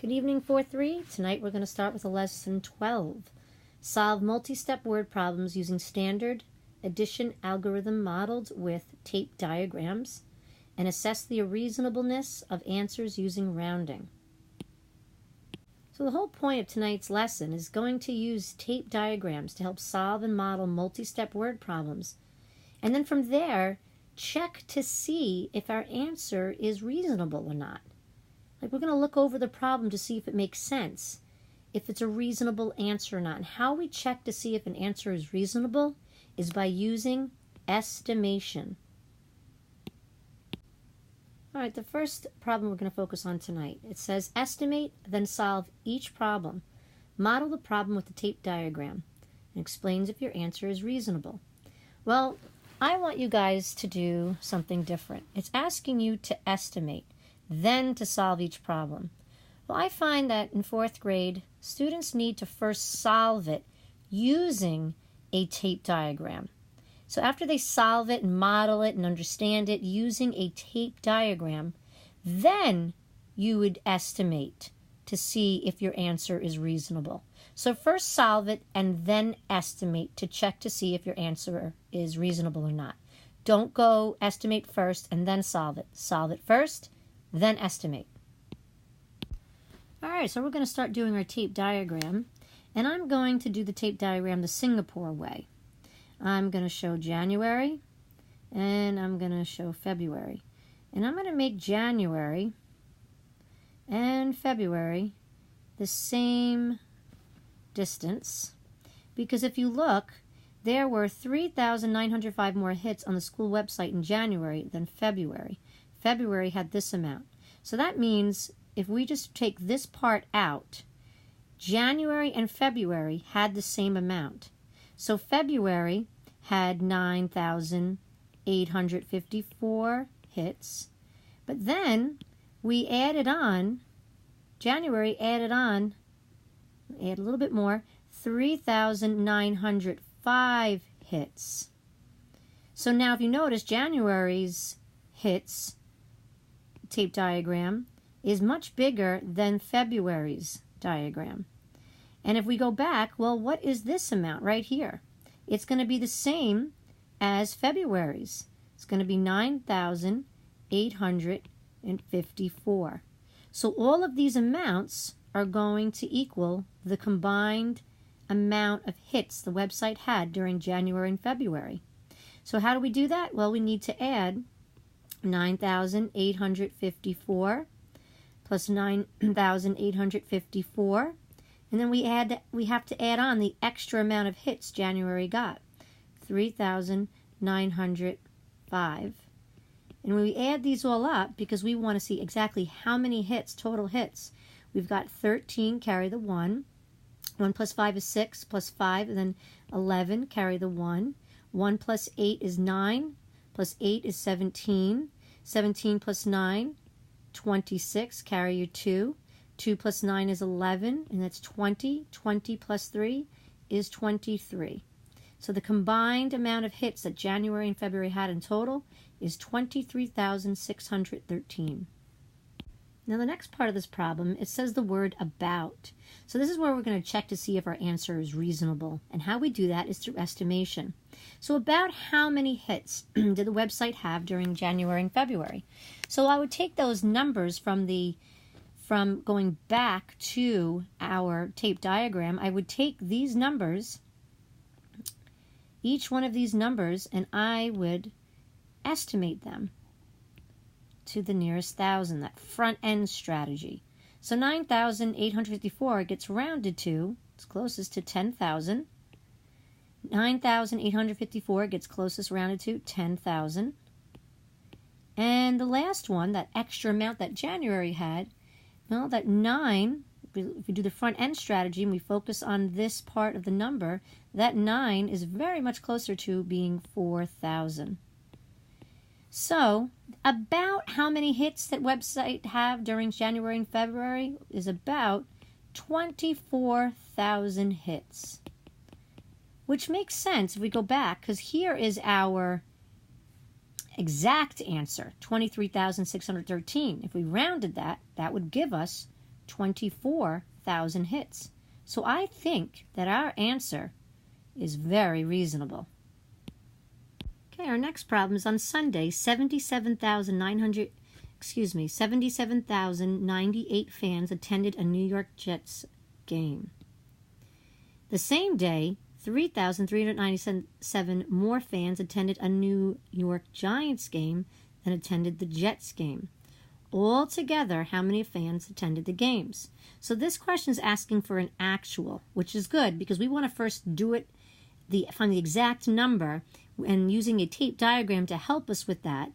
Good evening, 4-3. Tonight we're going to start with a lesson 12. Solve multi-step word problems using standard addition algorithm modeled with tape diagrams and assess the reasonableness of answers using rounding. So the whole point of tonight's lesson is going to use tape diagrams to help solve and model multi-step word problems. And then from there, check to see if our answer is reasonable or not. Like, we're going to look over the problem to see if it makes sense, if it's a reasonable answer or not. And how we check to see if an answer is reasonable is by using estimation. All right, the first problem we're going to focus on tonight. It says, estimate, then solve each problem. Model the problem with the tape diagram and explains if your answer is reasonable. Well, I want you guys to do something different. It's asking you to estimate, then to solve each problem. Well, I find that in 4th grade, students need to first solve it using a tape diagram. So after they solve it and model it and understand it using a tape diagram, then you would estimate to see if your answer is reasonable. So first solve it and then estimate to check to see if your answer is reasonable or not. Don't go estimate first and then solve it. Solve it first, then estimate. All right, so we're going to start doing our tape diagram, and I'm going to do the tape diagram the Singapore way. I'm going to show January, and I'm going to show February. And I'm going to make January and February the same distance, because if you look, there were 3,905 more hits on the school website in January than February. February had this amount. So that means if we just take this part out, January and February had the same amount. So February had 9,854 hits, but then we added on, January added on, add a little bit more, 3,905 hits. So now if you notice, January's hits tape diagram is much bigger than February's diagram. And if we go back, well, what is this amount right here? It's going to be the same as February's. It's going to be 9,854. So all of these amounts are going to equal the combined amount of hits the website had during January and February. So how do we do that? Well, we need to add 9,854 plus 9,854, and then we have to add on the extra amount of hits January got, 3,905. And when we add these all up, because we want to see exactly how many hits, total hits, we've got 13, carry the 1. 1 plus 5 is 6, plus 5, and then 11, carry the 1. 1 plus 8 is 9, plus 8 is 17. 17 plus 9, 26, carry your 2. 2 plus 9 is 11, and that's 20. 20 plus 3 is 23. So the combined amount of hits that January and February had in total is 23,613. Now the next part of this problem, it says the word about. So this is where we're going to check to see if our answer is reasonable. And how we do that is through estimation. So about how many hits did the website have during January and February? So I would take those numbers from going back to our tape diagram. I would take these numbers, each one of these numbers, and I would estimate them to the nearest thousand, that front end strategy. So 9,854 gets rounded to, it's closest to 10,000. 9,854 gets closest rounded to 10,000. And the last one, that extra amount that January had, well, that 9, if we do the front end strategy and we focus on this part of the number, that 9 is very much closer to being 4,000. So, about how many hits that website have during January and February is about 24,000 hits. Which makes sense if we go back, because here is our exact answer, 23,613. If we rounded that, that would give us 24,000 hits. So I think that our answer is very reasonable. Okay, our next problem is on Sunday. 77,098 fans attended a New York Jets game. The same day, 3,397 more fans attended a New York Giants game than attended the Jets game. Altogether, how many fans attended the games? So this question is asking for an actual, which is good because we want to first do it, find the exact number, and using a tape diagram to help us with that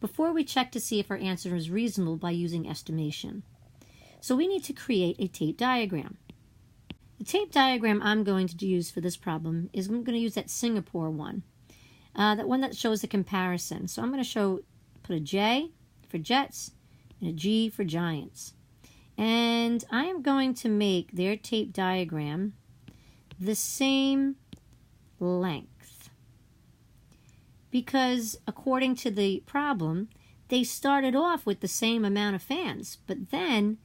before we check to see if our answer is reasonable by using estimation. So we need to create a tape diagram. The tape diagram I'm going to use for this problem is I'm going to use that Singapore one, that one that shows the comparison. So I'm going to put a J for Jets and a G for Giants. And I am going to make their tape diagram the same length, because according to the problem, they started off with the same amount of fans, but then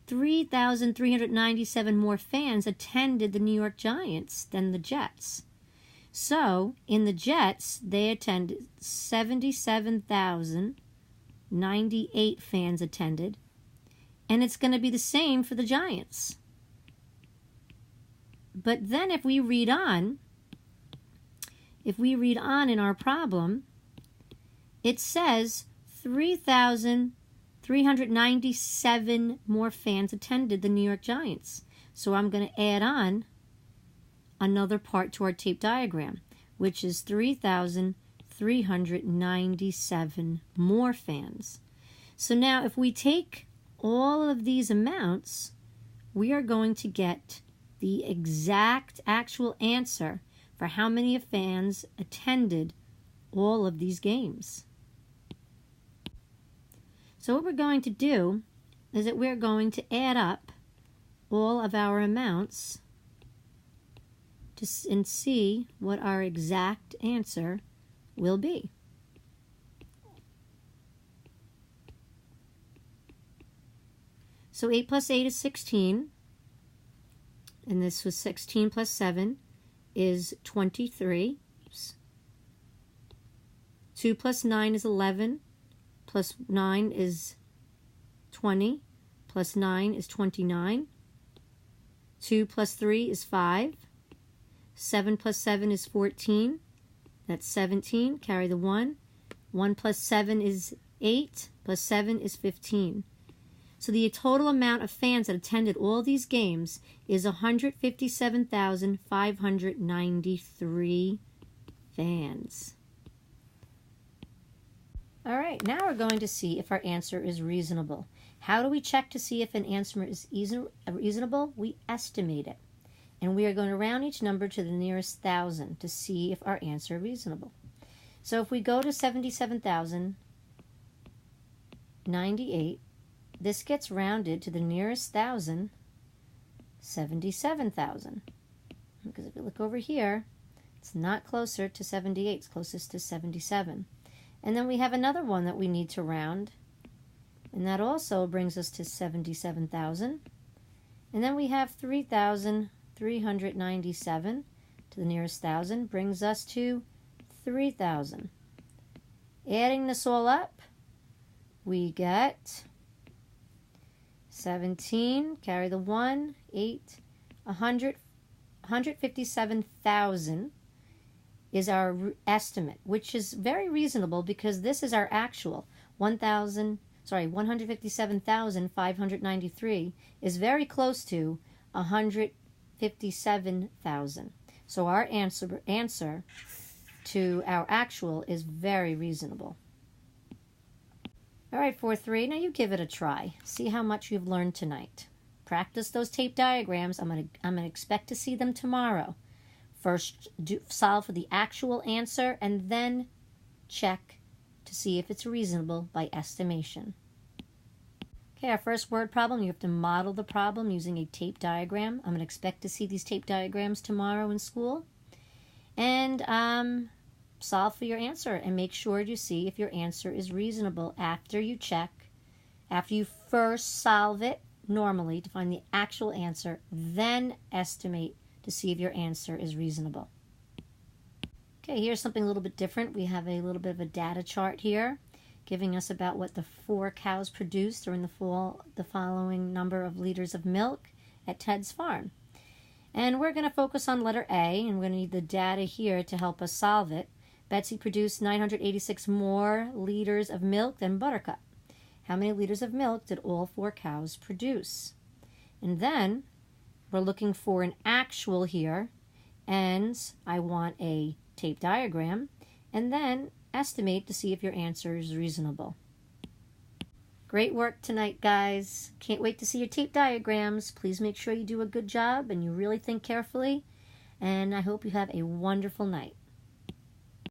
3,397 more fans attended the New York Giants than the Jets. So, in the Jets, they attended 77,098 fans attended, and it's going to be the same for the Giants. But then if we read on in our problem, it says 3,397 more fans attended the New York Giants. So I'm going to add on another part to our tape diagram, which is 3,397 more fans. So now if we take all of these amounts, we are going to get the exact actual answer for how many fans attended all of these games. So what we're going to do is that we're going to add up all of our amounts and see what our exact answer will be. So 8 plus 8 is 16, and this was 16 plus 7 is 23. 2 plus 9 is 11, plus 9 is 20, plus 9 is 29. 2 plus 3 is 5. 7 plus 7 is 14. That's 17. Carry the 1. 1 plus 7 is 8, plus 7 is 15. So the total amount of fans that attended all these games is 157,593 fans. All right, now we're going to see if our answer is reasonable. How do we check to see if an answer is reasonable? We estimate it. And we are going to round each number to the nearest thousand to see if our answer is reasonable. So if we go to 77,098, this gets rounded to the nearest thousand, 77,000. Because if you look over here, it's not closer to 78, it's closest to 77. And then we have another one that we need to round, and that also brings us to 77,000. And then we have 3,397 to the nearest thousand, brings us to 3,000. Adding this all up, we get 17, carry the 1, 8, 157,000 is our estimate, which is very reasonable because this is our actual. 157,593 is very close to 157,000. So our answer to our actual is very reasonable. All right, 4-3, now you give it a try. See how much you've learned tonight. Practice those tape diagrams. I'm gonna expect to see them tomorrow. First, solve for the actual answer, and then check to see if it's reasonable by estimation. Okay, our first word problem, you have to model the problem using a tape diagram. I'm going to expect to see these tape diagrams tomorrow in school. And solve for your answer, and make sure you see if your answer is reasonable after you check. After you first solve it normally to find the actual answer, then estimate to see if your answer is reasonable. Okay, here's something a little bit different. We have a little bit of a data chart here giving us about what the 4 cows produced during the following number of liters of milk at Ted's farm. And we're going to focus on letter A, and we're going to need the data here to help us solve it. Betsy produced 986 more liters of milk than Buttercup. How many liters of milk did all 4 cows produce? And then we're looking for an actual here, and I want a tape diagram, and then estimate to see if your answer is reasonable. Great work tonight, guys. Can't wait to see your tape diagrams. Please make sure you do a good job and you really think carefully, and I hope you have a wonderful night.